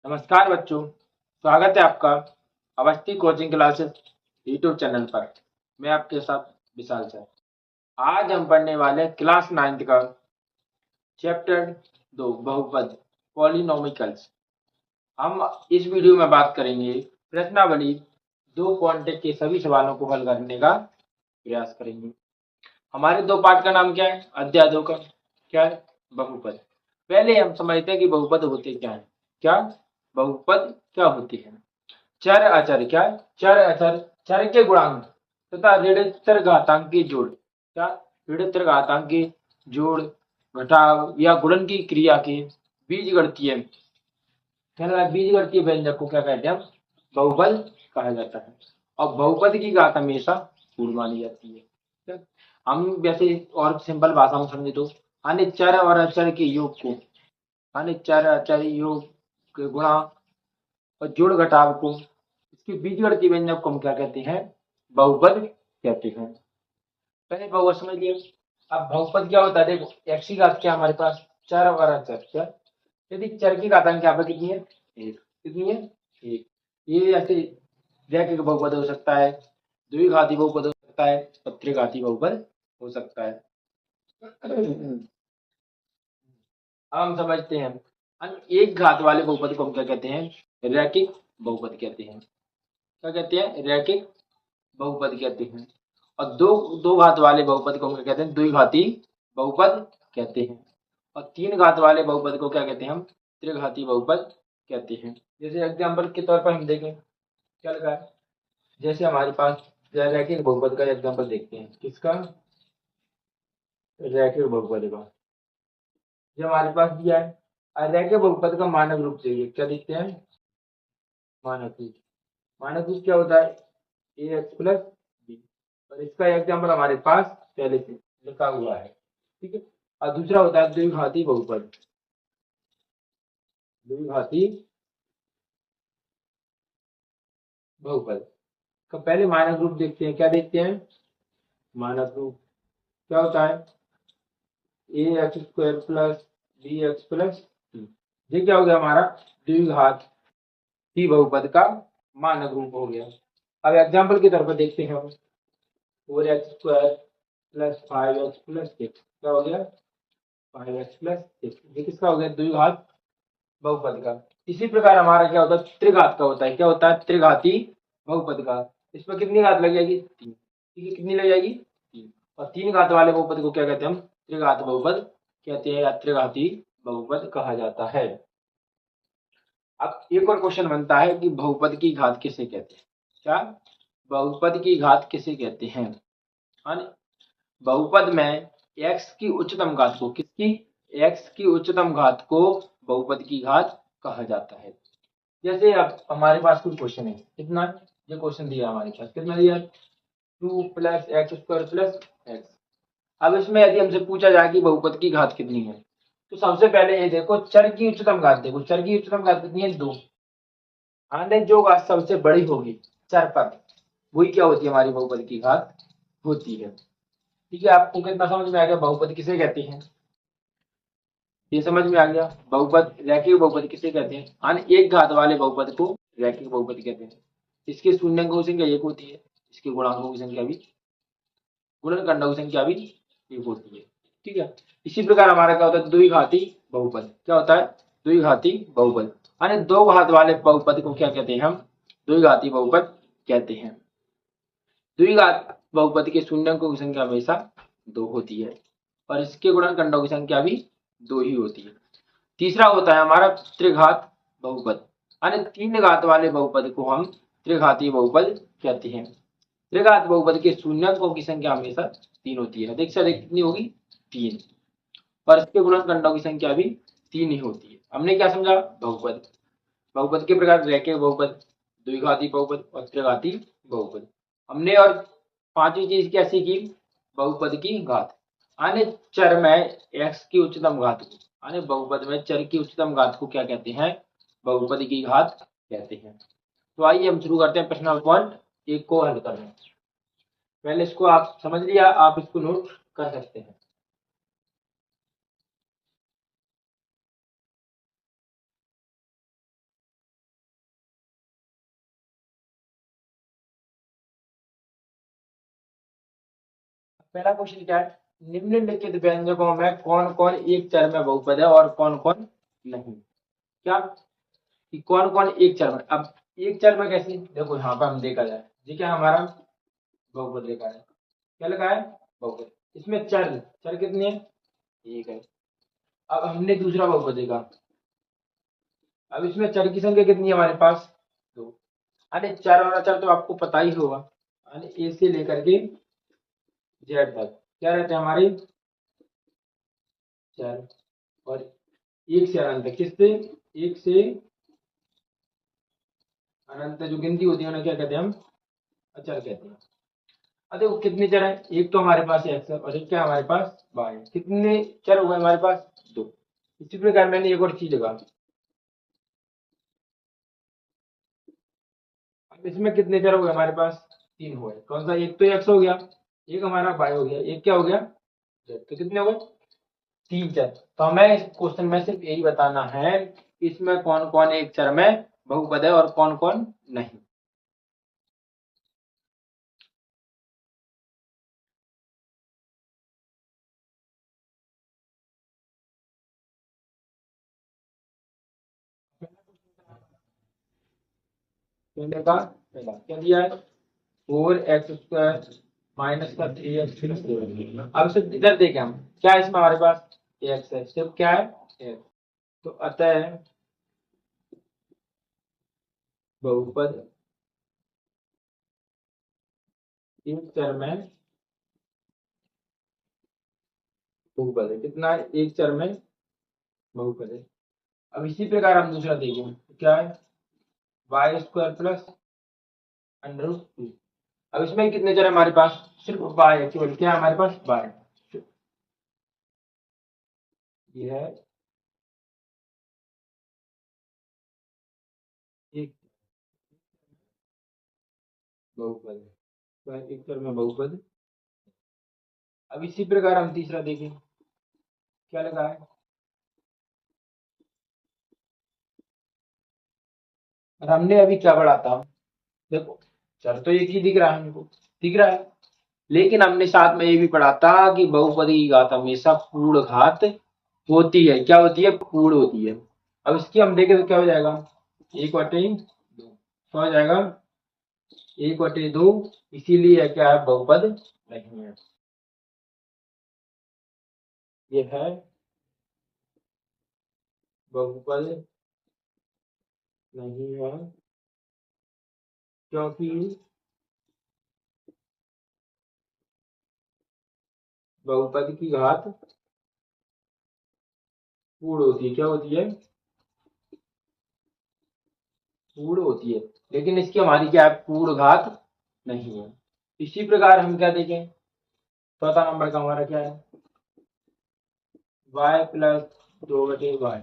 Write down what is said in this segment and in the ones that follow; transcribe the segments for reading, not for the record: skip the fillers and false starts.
नमस्कार बच्चों, स्वागत है आपका Awasthi coaching classes YouTube channel पर। मैं आपके साथ विशाल सर। आज हम पढ़ने वाले क्लास 9th का चैप्टर 2 बहुपद पॉलिनोमिकल्स। हम इस वीडियो में बात करेंगे प्रश्नावली 2 के सभी सवालों को हल करने का प्रयास करेंगे। हमारे 2 पाठ का नाम क्या है? अध्याय 2 का क्या है? बहुपद। पहले हम समझते हैं कि बहुपद होते क्या है। क्या बहुपद क्या होती है? चर अचर क्या है? चर अचर चर के गुणांक तथा ऋणात्तर घातांक की जोड़। क्या? ऋणात्तर घातांक की जोड़, घटाव या गुणन की क्रिया के बीजगणितीय बीजगणितीय व्यंजक को क्या कहते हैं? हम बहुपद कहा जाता है। और बहुपद की घात हमेशा पूर्ण मानी जाती है। ठीक है? हम वैसे और सिंपल भाषा में समझे तो अन्य चर और अचर के योग को, अन्य चर अचर योग के गुणा और जोड़ घटाव को, इसकी बीजगणितीय व्यंजक को हम क्या कहते हैं? बहुपद कहते हैं। पहले बहुपद समझ लिया। अब बहुपद क्या होता है? देखो, एक्स की घात क्या हमारे पास? चर और अचर। क्या? यदि चर की घातांक यहाँ पर कितनी है? एक। कितनी है? एक। ये ऐसे रैखिक बहुपद हो सकता है, द्विघाती बहुपद हो सकता है और त्रिघाती बहुपद हो सकता है। अब हम समझते हैं एक घात वाले बहुपद को हम क्या कहते हैं? रैखिक बहुपद कहते हैं। क्या कहते हैं? रैखिक बहुपद कहते हैं। और दो दो घात वाले बहुपद को हम क्या कहते हैं? द्विघाती बहुपद कहते हैं। और 3 घात वाले बहुपद को क्या कहते हैं? हम त्रिघाती बहुपद कहते हैं। जैसे एग्जांपल के तौर पर हम देखें, क्या लगा है? जैसे हमारे पास रैखिक बहुपद का एग्जांपल देखते हैं। किसका? रैखिक बहुपद का। जो हमारे पास दिया है रैखिक बहुपद का मानक रूप चाहिए। क्या देखते हैं? मानक रूप। मानक रूप क्या होता है? A x plus B. और इसका एग्जाम्पल हमारे पास पहले से लिखा हुआ है। ठीक है। और दूसरा होता है द्विघाती बहुपद। द्विघाती बहुपद का पहले मानक रूप देखते हैं। क्या देखते हैं? मानक रूप क्या होता है? A X square plus B X plus C. ये क्या हो गया? हमारा द्विघाती बहुपद का मानक रूप हो गया। अब एग्जाम्पल के तौर पर देखते हैं हम। 4x² प्लस 5x प्लस 6 क्या हो गया? 5x plus 6। ये किसका हो गया? द्विघात बहुपद का। इसी प्रकार हमारा क्या होता है? त्रिघात का होता है। क्या होता है? त्रिघाती बहुपद का। इसमें कितनी घात लग जाएगी? 3। ठीक है, कितनी लग जाएगी? 3। और 3 घात वाले बहुपद को क्या कहते हैं? हम त्रिघात बहुपद कहते हैं या त्रिघाती बहुपद कहा जाता है। अब एक और क्वेश्चन बनता है कि बहुपद की घात किसे कहते हैं? क्या? बहुपद की घात किसे कहते हैं? बहुपद में x की उच्चतम घात को, किसकी? x की उच्चतम घात को बहुपद की घात कहा जाता है। जैसे अब हमारे पास कुछ क्वेश्चन है। कितना? ये क्वेश्चन दिया हमारे पास। कितना दिया? 2 plus x square plus x. अब इसमें यदि हमसे पूछा जाए कि बहुपद की घात कितनी है, तो सबसे पहले ये देखो, चर की उच्चतम घात देखो। चर की उच्चतम घात कितनी है? 2। आने जो घात सबसे बड़ी होगी चर पर, वही क्या होती है? हमारी बहुपद की घात होती है। ठीक है, आपको कितना समझ में आ गया बहुपद किसे कहते हैं? ये समझ में आ गया बहुपद, रैखिक बहुपद किसे कहते हैं? एक घात वाले बहुपद को रैखिक बहुपद कहते हैं। इसके शून्यंकों की संख्या एक होती है, इसके गुणांकों की संख्या भी, गुणनखंडों की संख्या भी एक होती है। ठीक है। इसी प्रकार हमारा क्या होता है? द्विघाती बहुपद। क्या होता है? द्विघाती बहुपद। दो घात वाले बहुपद को क्या कहते हैं? हम द्विघाती बहुपद कहते हैं। द्विघात बहुपद के शून्यंकों की संख्या हमेशा 2 होती है और इसके गुणनखंडों की संख्या भी 2 ही होती है। तीसरा होता है हमारा त्रिघात बहुपद। 3 घात वाले बहुपद को हम त्रिघाती बहुपद कहते हैं। त्रिघात बहुपद के शून्यंकों की संख्या हमेशा 3 होती है। अधिक से अधिक कितनी होगी? 3। और इसके गुणनखंडों की संख्या भी 3 ही होती है। हमने क्या समझा? बहुपद। बहुपद के प्रकार रैखिक बहुपद, द्विघाती बहुपद और त्रिघाती बहुपद। हमने और पांचवी चीज क्या सीखी? बहुपद की घात। चर में x की उच्चतम घात को, बहुपद में चर की उच्चतम घात को क्या कहते हैं? बहुपद की घात कहते हैं। तो आइए हम शुरू करते हैं प्रश्न नंबर पॉइंट 1 को हल करना। पहले इसको आप समझ लिया, आप इसको नोट कर सकते हैं। पहला क्वेश्चन क्या है, निम्नलिखित व्यंजकों में कौन कौन एक चर में बहुपद है और कौन कौन नहीं। क्या कि कौन कौन एक चर में, अब एक चर में कैसे, देखो यहाँ पर हम देखा जाए, ये क्या हमारा बहुपद लिखा है, क्या लिखा है बहुपद, इसमें चर चर कितने हैं, एक है। अब हमने दूसरा बहुपद देखा, अब इसमें चर की संख्या कितनी है हमारे पास, दो। अरे चर और अचर तो आपको पता ही होगा, यानी ए से लेकर के जेड तक क्या रहते हैं हमारे चर, और एक से अनंत, किससे, एक से अनंत जो गिनती होती है उन्हें क्या कहते हैं हम, अचर कहते हैं। अब देखो कितने चर हैं, एक तो हमारे पास एक्स है और एक क्या हमारे पास वाई है, कितने चर हुए हमारे पास, दो। इसी प्रकार मैंने एक और चीज लगा, अब इसमें कितने चर हो गए हमारे पास, तीन हुए, कौन सा, एक तो एक्स हो गया, एक हमारा वाई हो गया, एक क्या हो गया जेड, तो कितने हो गए, तीन चर। तो हमें इस क्वेश्चन में सिर्फ यही बताना है कि इसमें कौन कौन एक चर में बहुपद है और कौन कौन नहीं। पहले का पहला क्या दिया है, 4x² माइनस का 3x प्लस 2। अब सिर्फ इधर देखें हम, क्या है इसमें हमारे पास x है, सिर्फ क्या है x, तो अतः बहुपद एक चर में बहुपद है, कितना है, एक चर में बहुपद है। अब इसी प्रकार हम दूसरा देखें, तो क्या है y² प्लस √2। अब इसमें कितने चर है हमारे पास, सिर्फ y है, केवल क्या है हमारे पास y, ये है एक बहुपद है, तो एक चर में बहुपद। अब इसी प्रकार हम तीसरा देखें, क्या लगा है, और हमने अभी क्या पढ़ा था, देखो चर तो एक ही दिख रहा है हमको, दिख रहा है, लेकिन हमने साथ में ये भी पढ़ा था कि बहुपद की घात हमेशा पूर्ण घात होती है, क्या होती है, पूर्ण होती है। अब इसकी हम देखें तो क्या हो जाएगा, एक बटे दो, क्या हो जाएगा, एक बटे दो, इसीलिए क्या है बहुपद नहीं है, ये है बहुपद नहीं है, क्योंकि बहुपद की घात पूर्ण होती है, क्या होती है, पूर्ण होती है, लेकिन इसकी हमारी क्या है, पूर्ण घात नहीं है। इसी प्रकार हम क्या देखें, चौथा नंबर का हमारा क्या है, y प्लस 2/y।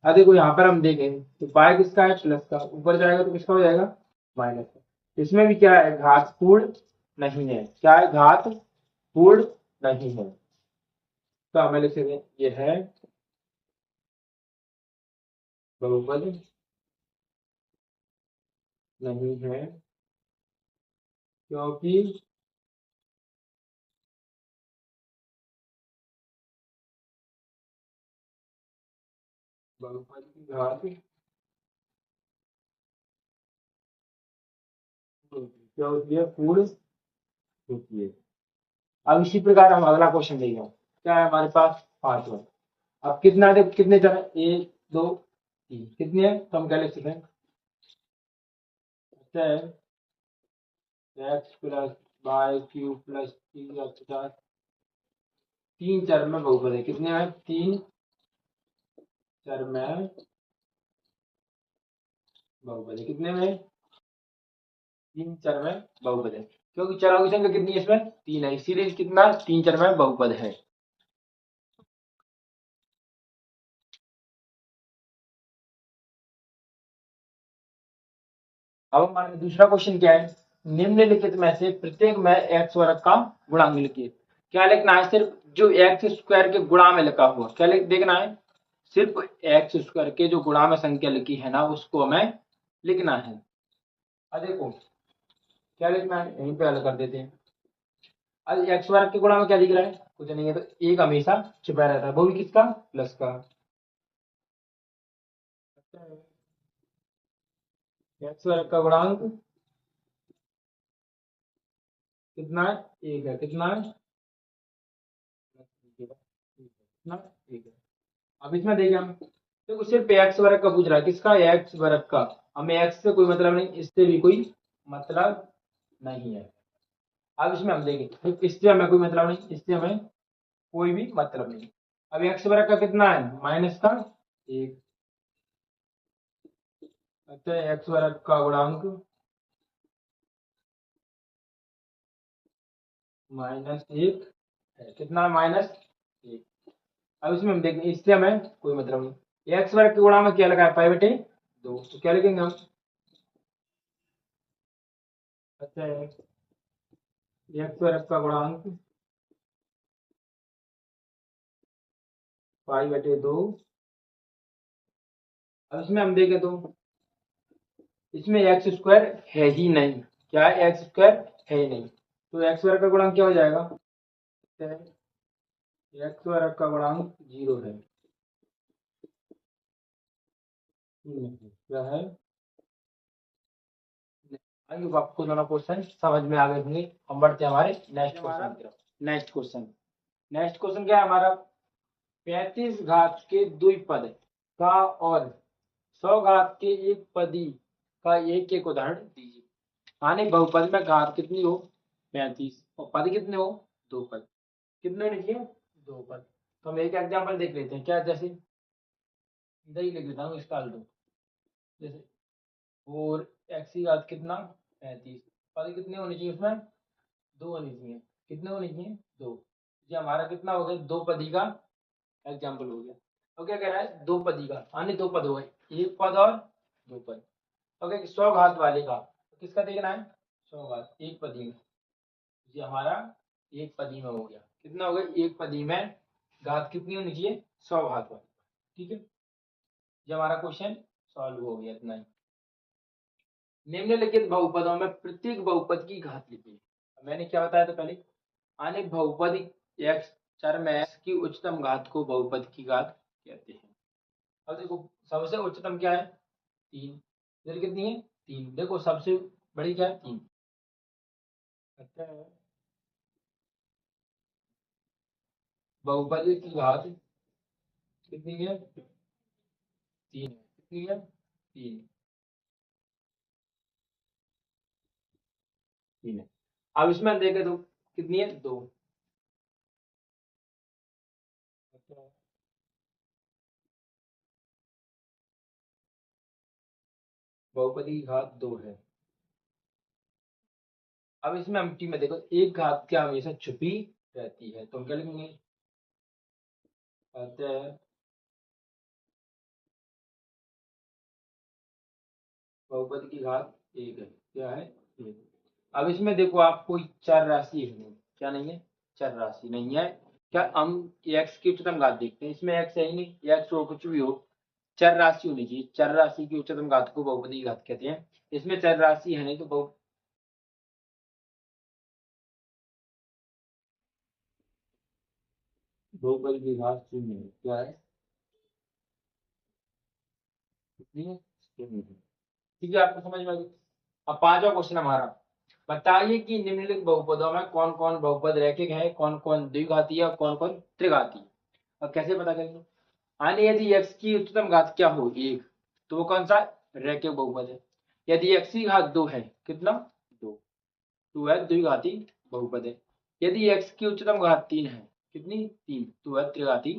अब देखो यहाँ पर हम देखें तो y किसका है, प्लस का, ऊपर जाएगा तो किसका हो जाएगा, माइनस का। इसमें भी क्या है, घात पूर्ण नहीं है, क्या है, घात पूर्ण नहीं है, तो हमें लिख सकते हैं ये है बहुपद नहीं है, क्योंकि बहुपद की घात क्या होती है, पूर्ण होती है। अब इसी प्रकार हम अगला क्वेश्चन देखें, क्या है हमारे पास, पांचवा। अब कितना दे, कितने चर है, एक दो तीन, कितने हैं, तो हम क्या लिख सकते हैं, x plus y cube plus 3x+, तीन चर में बहुपद है, कितने हैं, तीन चर में बहुपद है, कितने में, तीन चर में बहुपद है, क्योंकि चरों की संख्या कितनी है इसमें, तीन है, इसीलिए कितना, तीन चर में बहुपद है। अब हमारा दूसरा क्वेश्चन क्या है, निम्नलिखित में से प्रत्येक में एक्स वर्ग का गुणांक लिखिए। क्या लिखना है, सिर्फ जो एक्स स्क्वायर के गुणा में लिखा हुआ, क्या देखना है, सिर्फ एक्स स्क्वायर के जो गुणा में संख्या लिखी है ना, उसको हमें लिखना है। अब देखो क्या लिखना है, यहीं पे हल कर देते हैं। अब एक्स वर्ग के गुणा में क्या दिख रहा है, कुछ नहीं है, तो एक हमेशा छिपा रहता है, वो भी किसका, प्लस का। एक्स वर्ग का गुणांक कितना है, एक है, कितना है, कितना, एक है। अब इसमें देखें हम, देखो सिर्फ एक्स वर्ग का पूछ रहा है, किसका, एक्स वर्ग का। हमें एक्स से कोई मतलब नहीं, इससे भी कोई मतलब नहीं है। अब इसमें हम देखें, तो इससे हमें कोई मतलब नहीं, इससे हमें कोई भी मतलब नहीं। अब एक्स वर्ग का कितना है, माइनस का एक, अतः एक्स वर्ग का गुणांक माइनस एक है, कितना है, माइनस एक। अब इसमें हम देखें, इससे हमें कोई मतलब नहीं, एक्स वर्ग के गुणा में क्या लगा है, पाई बटे दो, तो क्या लिखेंगे हम, अच्छा एक्स वर्ग का गुणांक पाई बटे दो। अब इसमें हम देखें तो इसमें एक्स स्क्वायर है ही नहीं, क्या है, एक्स स्क्वायर है ही नहीं, तो एक्स वर्ग का गुणांक क्या हो जाएगा, एक्स वर्ग का गुणांक जीरो है, क्या है। आई होप आपको दोनों क्वेश्चन समझ में आ गए होंगे। हम बढ़ते हैं हमारे नेक्स्ट क्वेश्चन की तरफ। नेक्स्ट क्वेश्चन, नेक्स्ट क्वेश्चन क्या है हमारा, 35 घात के द्विपद का और 100 घात के एक पदी का एक एक उदाहरण दीजिए। माने बहुपद में घात कितनी हो, 35, और पद कितने हो, दो पद, कितने होने चाहिए, दो पद। तो हम एक एग्जाम्पल देख लेते हैं, क्या, जैसे इधर ही लिख लेता हूँ इसका दो, जैसे फोर एक्स की घात कितना, 35, पद कितने होने चाहिए उसमें, दो होनी चाहिए, कितने होने चाहिए, दो। ये हमारा कितना हो गया, दो पदी का एग्जाम्पल हो गया। तो क्या कह रहा है, दो पदी का, अन्य दो पद हो गए, एक पद और दो पद। ओके, 100 घात वाले का, तो किसका देखना है, 100 घात एक पदी में, ये हमारा एक पदी में हो गया, कितना हो गया, एक पदी में घात कितनी होनी चाहिए, 100 घात वाली। ठीक है, ये हमारा क्वेश्चन सॉल्व हो गया, इतना ही। निम्नलिखित बहुपदों में प्रत्येक बहुपद की घात लिखिए। मैंने क्या बताया था पहले, अनेक बहुपद एक्स, चर में एक्स की उच्चतम घात को बहुपद की घात कहते हैं। अब देखो सबसे उच्चतम क्या है, तीन, इधर कितनी है, तीन, देखो सबसे बड़ी क्या है, तीन। अच्छा है, बहुपद की घात कितनी है, तीन है, कितनी है, तीन, तीन है। अब इसमें हम देखें तो कितनी है, दो। अच्छा, बहुपदी की घात दो है। अब इसमें हम टी में देखो, एक घात क्या हमेशा छुपी रहती है, तो हम क्या लिखेंगे, अतः बहुपद की घात एक है, क्या है, एक। अब इसमें देखो आप कोई चर राशि है नहीं, क्या नहीं है, चर राशि नहीं है। क्या हम एक्स की उच्चतम घात देखते हैं, इसमें एक्स है ही नहीं, एक्स हो कुछ भी हो, चर राशि होनी चाहिए, चर राशि की उच्चतम घात को बहुपदी की घात कहते हैं। इसमें चर राशि है नहीं, तो बहुपदी की घात शून्य है, क्या है, कितनी है, शून्य है। ठीक है, आपको समझ में आ गई। अब पांचवा क्वेश्चन हमारा, बताइए कि निम्नलिखित बहुपदों में कौन कौन बहुपद रैखिक है, कौन कौन द्विघाती है और कौन कौन त्रिघाती है। अब कैसे पता करेंगे, यानी यदि x की उच्चतम घात क्या हो, एक, तो वो कौन सा रैखिक बहुपद है। यदि x की घात दो है, कितना, दो, तो वह द्विघाती बहुपद है। यदि x की उच्चतम घात तीन है, कितनी, तीन, तो वह त्रिघाती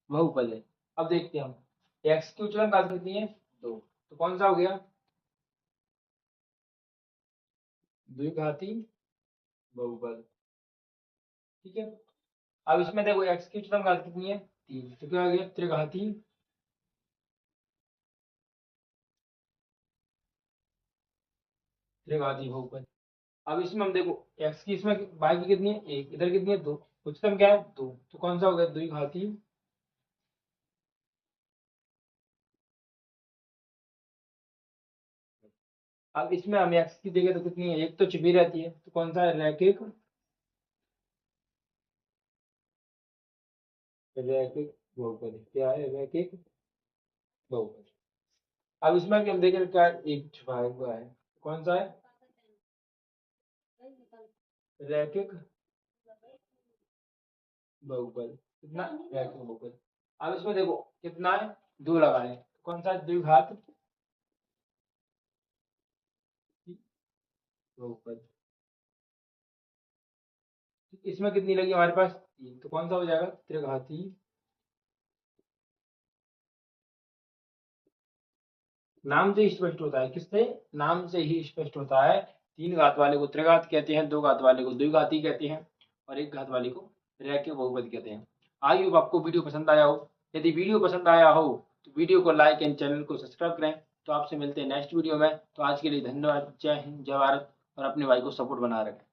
बहुपद है। अब देखते हैं हम, x की उच्चतम घात कितनी है, दो, तो कौन सा हो गया, द्विघाती बहुपद। ठीक है, अब इसमें देखो x की उच्चतम घात कितनी है, तीन, तो क्या हो गया, त्रिघाती, त्रिघाती बहुपद। अब इसमें हम देखो x की, इसमें y की कितनी है, एक, इधर कितनी है, दो, उच्चतम क्या है, दो, तो कौन सा हो गया, द्विघाती। अब इसमें हम x की जगह तो कितनी है, एक तो छिपी रहती है, तो कौन सा है, रैखिक रैखिक बहुपद क्या है? रैखिक बहुपद। अब इसमें भी हम देखें क्या एक छुपा हुआ है, कौन सा है? रैखिक बहुपद। कितना? रैखिक बहुपद। अब इसमें देखो कितना है, दो लगाए, कौन सा? द्विघात बहुपद। इसमें कितनी लगी हमारे पास? तीन, तो कौन सा हो जाएगा? त्रिघाती। नाम से स्पष्ट होता है, किससे? नाम से ही स्पष्ट होता है। तीन घात वाले को त्रिघात कहते हैं, दो घात वाले को द्विघाती कहते हैं, और एक घात वाले को रैखिक बहुपद कहते हैं। आई होप आपको वीडियो पसंद आया हो। यदि वीडियो पसंद आया हो तो वीडियो को लाइक एंड चैनल को सब्सक्राइब करें। तो आपसे मिलते हैं नेक्स्ट वीडियो में। तो आज के लिए धन्यवाद। जय हिंद, जय भारत, और अपने भाई को सपोर्ट बना रखें।